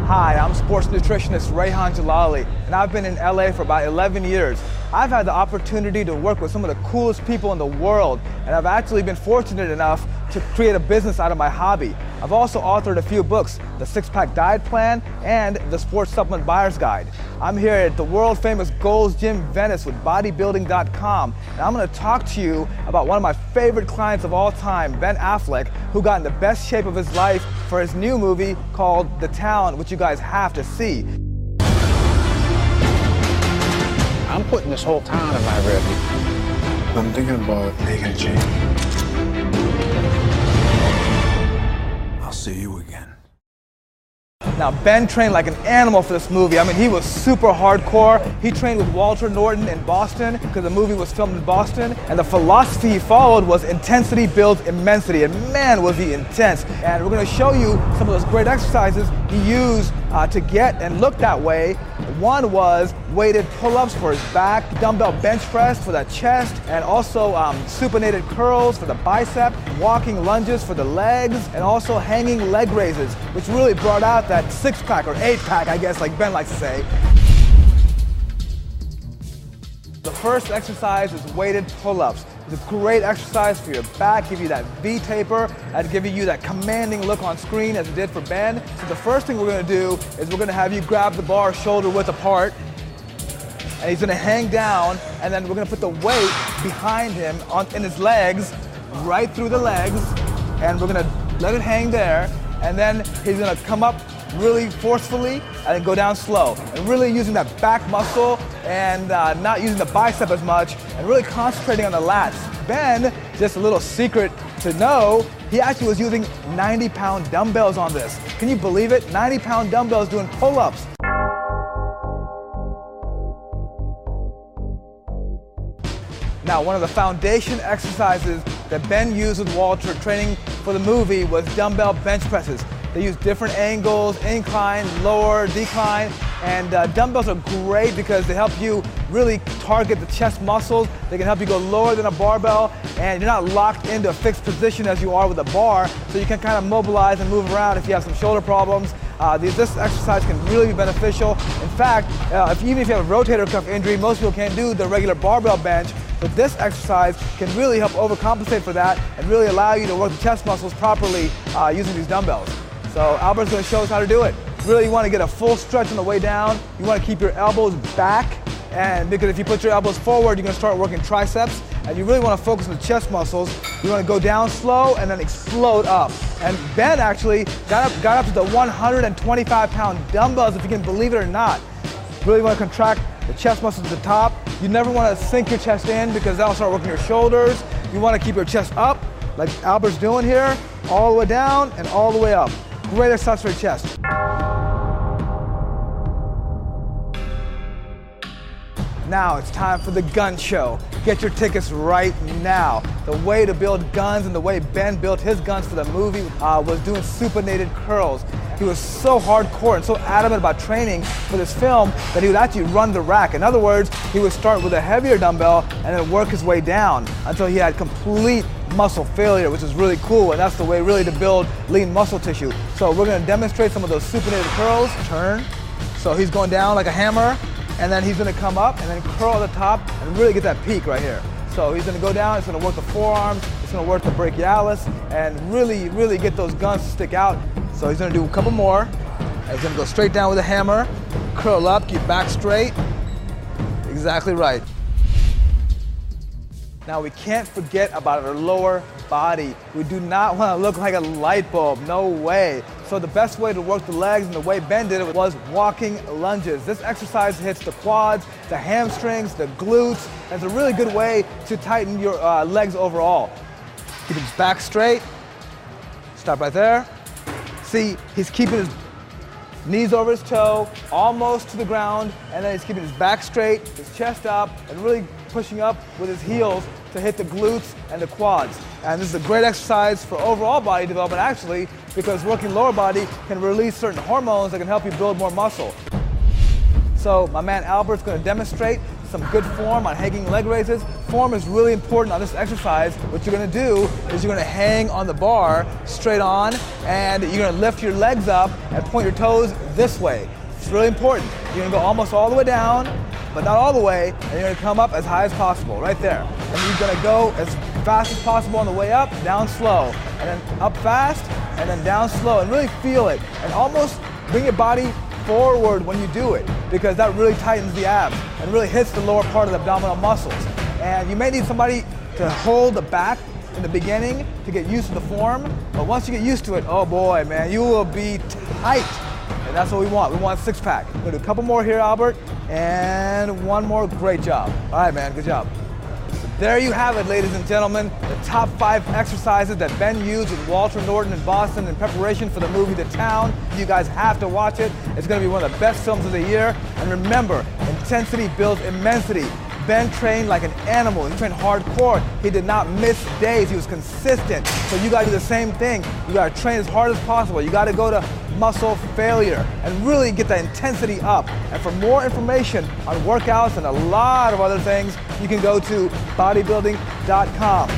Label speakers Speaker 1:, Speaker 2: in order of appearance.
Speaker 1: Hi, I'm sports nutritionist Rehan Jalali, and I've been in LA for about 11 years. I've had the opportunity to work with some of the coolest people in the world, and I've actually been fortunate enough to create a business out of my hobby. I've also authored a few books, The Six-Pack Diet Plan and The Sports Supplement Buyer's Guide. I'm here at the world famous Gold's Gym Venice with bodybuilding.com, and I'm going to talk to you about one of my favorite clients of all time, Ben Affleck, who got in the best shape of his life for his new movie called The Town, which you guys have to see.
Speaker 2: I'm putting this whole town in my rearview.
Speaker 3: I'm thinking about making a change. I'll see you again.
Speaker 1: Now, Ben trained like an animal for this movie. I mean, he was super hardcore. He trained with Walter Norton in Boston because the movie was filmed in Boston. And the philosophy he followed was intensity builds immensity. And man, was he intense. And we're going to show you some of those great exercises he used to get and look that way. One was weighted pull-ups for his back, dumbbell bench press for the chest, and also supinated curls for the bicep, walking lunges for the legs, and also hanging leg raises, which really brought out that six-pack or eight-pack, I guess, like Ben likes to say. The first exercise is weighted pull-ups. It's a great exercise for your back, give you that V-taper, and give you that commanding look on screen as it did for Ben. So the first thing we're going to do is we're going to have you grab the bar shoulder width apart, and he's going to hang down, and then we're going to put the weight behind him in his legs, right through the legs, and we're going to let it hang there, and then he's going to come up really forcefully and then go down slow, and really using that back muscle and not using the bicep as much and really concentrating on the lats. Ben, just a little secret to know, he actually was using 90-pound dumbbells on this. Can you believe it? 90-pound dumbbells doing pull-ups. Now, one of the foundation exercises that Ben used with Walter training for the movie was dumbbell bench presses. They use different angles, incline, lower, decline, and dumbbells are great because they help you really target the chest muscles. They can help you go lower than a barbell, and you're not locked into a fixed position as you are with a bar, so you can kind of mobilize and move around if you have some shoulder problems. This exercise can really be beneficial. In fact, even if you have a rotator cuff injury, most people can't do the regular barbell bench, but this exercise can really help overcompensate for that and really allow you to work the chest muscles properly using these dumbbells. So Albert's going to show us how to do it. Really, you want to get a full stretch on the way down. You want to keep your elbows back, and because if you put your elbows forward, you're going to start working triceps, and you really want to focus on the chest muscles. You want to go down slow and then explode up. And Ben actually got up to the 125-pound dumbbells, if you can believe it or not. Really want to contract the chest muscles at the top. You never want to sink your chest in because that'll start working your shoulders. You want to keep your chest up, like Albert's doing here, all the way down and all the way up. Great exercise for your chest. Now it's time for the gun show. Get your tickets right now. The way to build guns and the way Ben built his guns for the movie was doing supinated curls. He was so hardcore and so adamant about training for this film that he would actually run the rack. In other words, he would start with a heavier dumbbell and then work his way down until he had complete muscle failure, which is really cool, and that's the way really to build lean muscle tissue. So we're going to demonstrate some of those supinated curls. Turn. So he's going down like a hammer, and then he's going to come up and then curl at the top and really get that peak right here. So he's going to go down, it's going to work the forearms, it's going to work the brachialis, and really, really get those guns to stick out. So he's going to do a couple more. And he's going to go straight down with a hammer, curl up, keep back straight. Exactly right. Now we can't forget about our lower body. We do not want to look like a light bulb, no way. So the best way to work the legs and the way Ben did it was walking lunges. This exercise hits the quads, the hamstrings, the glutes, and it's a really good way to tighten your legs overall. Keep his back straight, stop right there. See, he's keeping his knees over his toe, almost to the ground, and then he's keeping his back straight, his chest up, and really pushing up with his heels to hit the glutes and the quads. And this is a great exercise for overall body development actually, because working lower body can release certain hormones that can help you build more muscle. So my man Albert's going to demonstrate some good form on hanging leg raises. form is really important on this exercise. What you're gonna do is you're gonna hang on the bar straight on, and you're gonna lift your legs up and point your toes this way. It's really important. You're gonna go almost all the way down, but not all the way, and you're gonna come up as high as possible, right there. And you're gonna go as fast as possible on the way up, down slow, and then up fast, and then down slow, and really feel it. And almost bring your body forward when you do it, because that really tightens the abs and really hits the lower part of the abdominal muscles. And you may need somebody to hold the back in the beginning to get used to the form, but once you get used to it, oh boy, man, you will be tight. And that's what we want. We want a six-pack. We're gonna do a couple more here, Albert, and one more. Great job. All right, man, good job. There you have it, ladies and gentlemen, the top 5 exercises that Ben used with Walter Norton in Boston in preparation for the movie The Town. You guys have to watch it. It's going to be one of the best films of the year. And remember, intensity builds immensity. Ben trained like an animal. He trained hardcore. He did not miss days. He was consistent. So you got to do the same thing. You got to train as hard as possible. You got to go to muscle failure and really get the intensity up. And for more information on workouts and a lot of other things, you can go to bodybuilding.com.